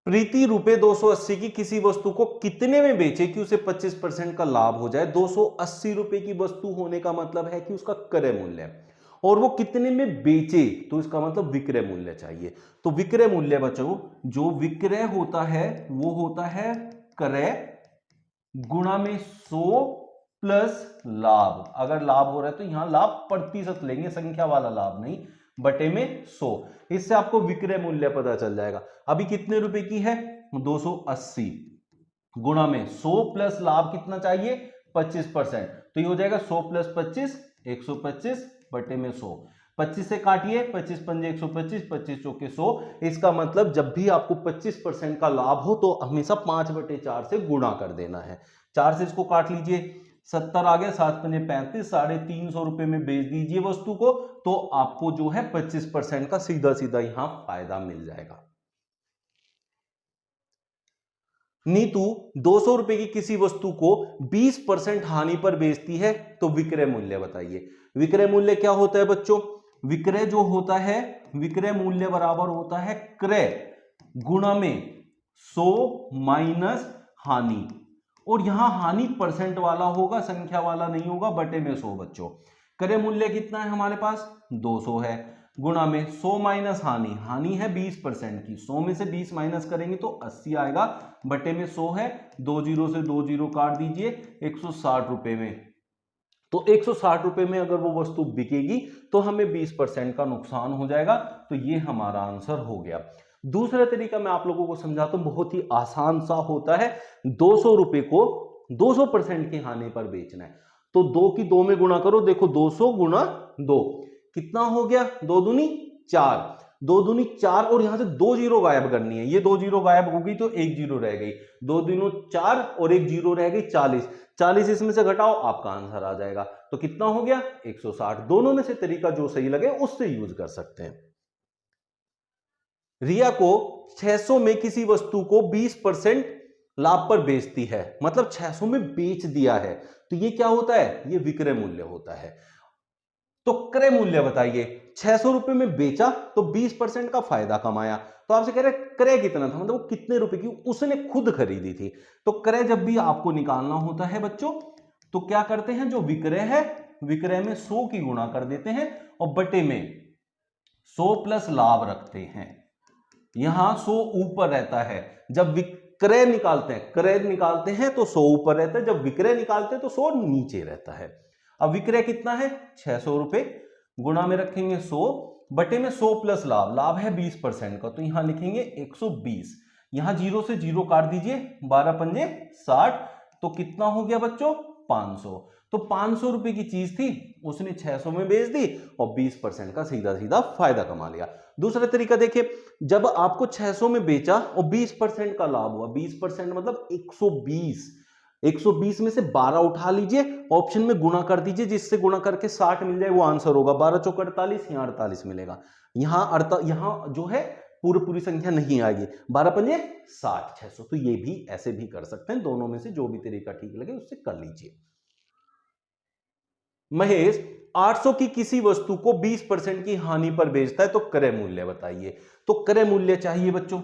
प्रीति रुपए 280 की किसी वस्तु को कितने में बेचे कि उसे 25% का लाभ हो जाए। 280 रुपए की वस्तु होने का मतलब है कि उसका क्रय मूल्य है, और वो कितने में बेचे तो इसका मतलब विक्रय मूल्य चाहिए। तो विक्रय मूल्य बच्चों, जो विक्रय होता है वो होता है क्रय गुणा में 100 प्लस लाभ। अगर लाभ हो रहा है तो यहां लाभ प्रतिशत लेंगे, संख्या वाला लाभ नहीं, बटे में 100। इससे आपको विक्रय मूल्य पता चल जाएगा। अभी कितने रुपए की है, 280 गुणा में 100 प्लस लाभ कितना चाहिए, 25%। तो ये हो जाएगा 100 प्लस 25, 125 बटे में 100। 25 से काटिए, 25 पंजे 125, 25 चौके 100। इसका मतलब जब भी आपको 25% का लाभ हो तो हमेशा 5/4 से गुणा कर देना है। 4 से इसको काट लीजिए, 70 आ गया, 7 पंजे 35, 350 रुपए में बेच दीजिए वस्तु को, तो आपको जो है 25% का सीधा सीधा यहां फायदा मिल जाएगा। नीतू 200 रुपए की किसी वस्तु को 20% हानि पर बेचती है, तो विक्रय मूल्य बताइए। विक्रय मूल्य क्या होता है बच्चों, विक्रय जो होता है, विक्रय मूल्य बराबर होता है क्रय गुणा में 100 माइनस हानि, और यहां हानि परसेंट वाला होगा, संख्या वाला नहीं होगा, बटे में 100 बच्चों। क्रय मूल्य कितना है हमारे पास, 200 है, गुणा में 100 माइनस हानि, हानि है 20% की, 100 में से 20 माइनस करेंगे तो 80 आएगा, बटे में 100 है, 2 जीरो से 2 जीरो काट दीजिए, 160 रुपए में। तो 160 रुपए में अगर वो वस्तु बिकेगी तो हमें 20% का नुकसान हो जाएगा। तो ये हमारा आंसर हो गया। दूसरा तरीका मैं आप लोगों को समझाता हूं, बहुत ही आसान सा होता है। 200 रुपए को 200% की हानि पर बेचना है, तो 2 की 2 में गुणा करो, देखो 200 गुणा 2 कितना हो गया, 2 दूनी 4, 2 दूनी 4, और यहां से 2 जीरो गायब करनी है, ये 2 जीरो गायब हो गई तो 1 जीरो रह गई, 2 दूनी 4 और 1 जीरो रह गई 40, 40 इसमें से घटाओ, आपका आंसर आ जाएगा। तो कितना हो गया, 160। दोनों में से तरीका जो सही लगे उससे यूज कर सकते हैं। रिया को 600 में किसी वस्तु को 20% लाभ पर बेचती है, मतलब 600 में बेच दिया है, तो ये क्या होता है, ये विक्रय मूल्य होता है। तो क्रय मूल्य बताइए, 600 रुपए में बेचा तो 20% का फायदा कमाया, तो आपसे कह रहे क्रय कितना था, मतलब वो कितने रुपए की उसने खुद खरीदी थी। तो क्रय जब भी आपको निकालना होता है बच्चों, तो क्या करते हैं, जो विक्रय है, विक्रय में 100 की गुणा कर देते हैं और बटे में 100 प्लस लाभ रखते हैं। यहां 100 ऊपर रहता है, जब विक्रय निकालते हैं, क्रय निकालते हैं तो 100 ऊपर रहता है, जब विक्रय निकालते हैं तो 100 नीचे रहता है। अब विक्रय कितना है, 600 रुपए, गुणा में रखेंगे 100, बटे में 100 प्लस लाभ, लाभ है 20% का, तो यहां लिखेंगे 120। यहां जीरो से जीरो काट दीजिए, 12 पंजे 60, तो कितना हो गया बच्चों, 500। तो 500 रुपए की चीज थी, उसने 600 में बेच दी और 20% का सीधा सीधा फायदा कमा लिया। दूसरा तरीका देखिए, जब आपको 600 में बेचा और 20% का लाभ हुआ, 20% मतलब 120, 120 में से 12 उठा लीजिए, ऑप्शन में गुणा कर दीजिए, जिससे गुणा करके 60 मिल जाए वो आंसर होगा। 12 चौक 48, यहां 48 मिलेगा, यहां जो है पूरी संख्या नहीं आएगी, 12 पंजे 60, 600। तो ये भी ऐसे भी कर सकते हैं, दोनों में से जो भी तरीका ठीक लगे उससे कर लीजिए। महेश 800 की किसी वस्तु को 20% की हानि पर बेचता है, तो क्रय मूल्य बताइए। तो क्रय मूल्य चाहिए बच्चों,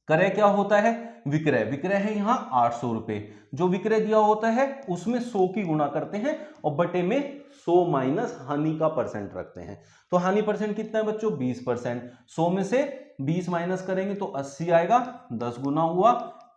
क्रय क्या होता है, विक्रय, विक्रय है यहां 800 रुपए, जो विक्रय दिया होता है उसमें 100 की गुणा करते हैं और बटे में 100 माइनस हानि का परसेंट रखते हैं। तो हानि परसेंट कितना है बच्चों, 20%, 100 में से 20 माइनस करेंगे तो 80 आएगा, 10 गुना हुआ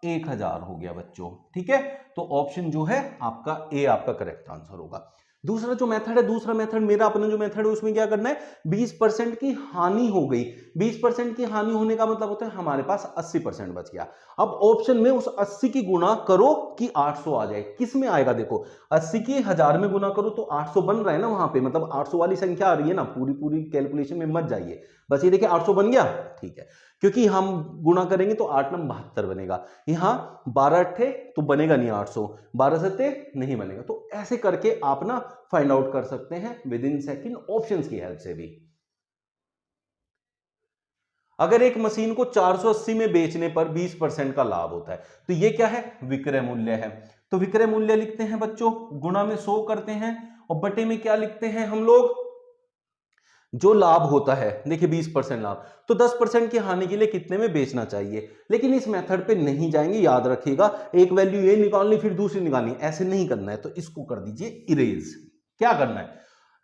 1000 हो गया बच्चों, ठीक है। तो ऑप्शन जो है आपका ए आपका करेक्ट आंसर होगा। दूसरा जो मेथड है, दूसरा मेथड मेरा अपना जो मेथड है उसमें क्या करना है, 20% की हानि हो गई, 20% की हानि होने का मतलब होता है हमारे पास 80% बच गया। अब ऑप्शन में उस 80 की गुणा करो कि 800 आ जाए, किस में आएगा, देखो 80 की 1000 में गुणा करो तो 800 बन रहा है ना वहां पे, मतलब 800 वाली संख्या आ रही है ना, पूरी कैलकुलेशन में मत जाइए, बस ये देखिए 800 बन गया, ठीक है, क्योंकि हम गुणा करेंगे तो 8 9 72 बनेगा, यहां 12 अट्ठे तो बनेगा नहीं 800, 12 सत्ते नहीं बनेगा। तो ऐसे करके आप ना फाइंड आउट कर सकते हैं विद इन सेकंड, ऑप्शंस की हेल्प से भी। अगर एक मशीन को 480 में बेचने पर 20% का लाभ होता है, तो ये क्या है, विक्रय मूल्य है। तो विक्रय मूल्य लिखते हैं बच्चों, गुणा में 100 करते हैं और बटे में क्या लिखते हैं हम लोग, जो लाभ होता है, देखिए 20% लाभ, तो 10% की हानि के लिए कितने में बेचना चाहिए। लेकिन इस मेथड पे नहीं जाएंगे, याद रखिएगा, एक वैल्यू ये निकालनी फिर दूसरी निकालनी, ऐसे नहीं करना है। तो इसको कर दीजिए इरेज। क्या करना है,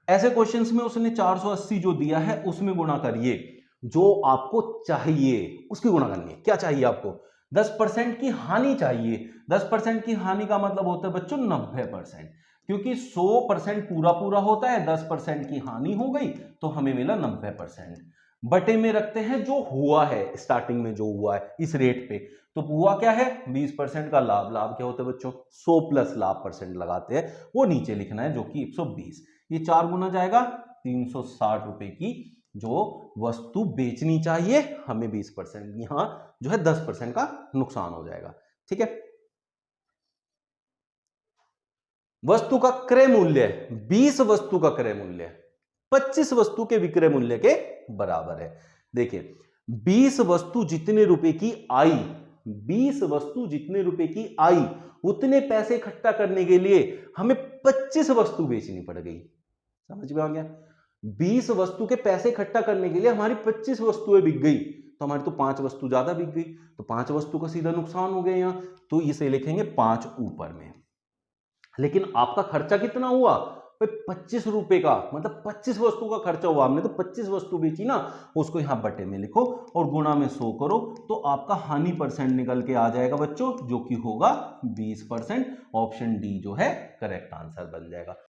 ऐसे क्वेश्चंस में उसने 480 जो दिया है उसमें गुणा करिए, जो आपको चाहिए उसकी गुणा करनी है। क्या चाहिए आपको, 10% की हानि चाहिए। 10% की हानि का मतलब होता है बच्चों 90%, क्योंकि 100% पूरा पूरा होता है, 10% की हानि हो गई तो हमें मिला 90%। बटे में रखते हैं जो हुआ है, स्टार्टिंग में जो हुआ है इस रेट पे, तो हुआ क्या है 20% का लाभ। लाभ क्या होता है बच्चों, 100 प्लस लाभ परसेंट लगाते हैं, वो नीचे लिखना है जो कि 120। ये 4 गुना जाएगा, 360 रुपए की जो वस्तु बेचनी चाहिए, हमें 20%, यहां जो है 10% का नुकसान हो जाएगा। ठीक है, वस्तु का क्रय मूल्य 20 वस्तु का क्रय मूल्य 25 वस्तु के विक्रय मूल्य के बराबर है। देखिए 20 वस्तु जितने रुपए की आई, 20 वस्तु जितने रुपए की आई, उतने पैसे इकट्ठा करने के लिए हमें 25 वस्तु बेचनी पड़ गई। समझ में आ गया, 20 वस्तु के पैसे इकट्ठा करने के लिए हमारी 25 वस्तुएं बिक गई, तो हमारी तो 5 वस्तु ज्यादा बिक गई, तो 5 वस्तु का सीधा नुकसान हो गया यहां, तो इसे लिखेंगे 5 ऊपर में। लेकिन आपका खर्चा कितना हुआ भाई, 25 रुपए का, मतलब 25 वस्तु का खर्चा हुआ, हमने तो 25 वस्तु बेची ना, उसको यहां बटे में लिखो और गुणा में 100 करो, तो आपका हानि परसेंट निकल के आ जाएगा बच्चों, जो कि होगा 20%। ऑप्शन डी जो है करेक्ट आंसर बन जाएगा।